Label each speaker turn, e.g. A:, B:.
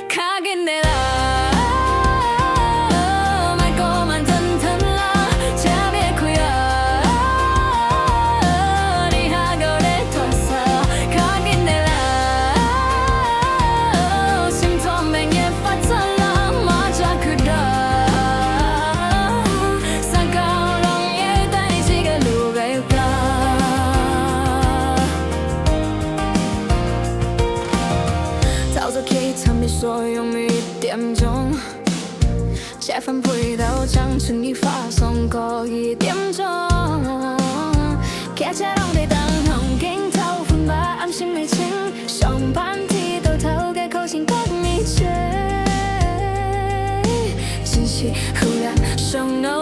A: 가긴 내라 말고만 튼튼라 자비구야 네 하거를 뒀어 가긴 내라 심통맹에 빠져라 맞아 그다 상가오롱에 다니지가 누가일까 tạo ra khi 참 bị soi用米点钟再分配到将成你发送过一点钟开车拢得等红景头分吧暗心未清上班睇到頭嘅口型得你追信息忽然上腦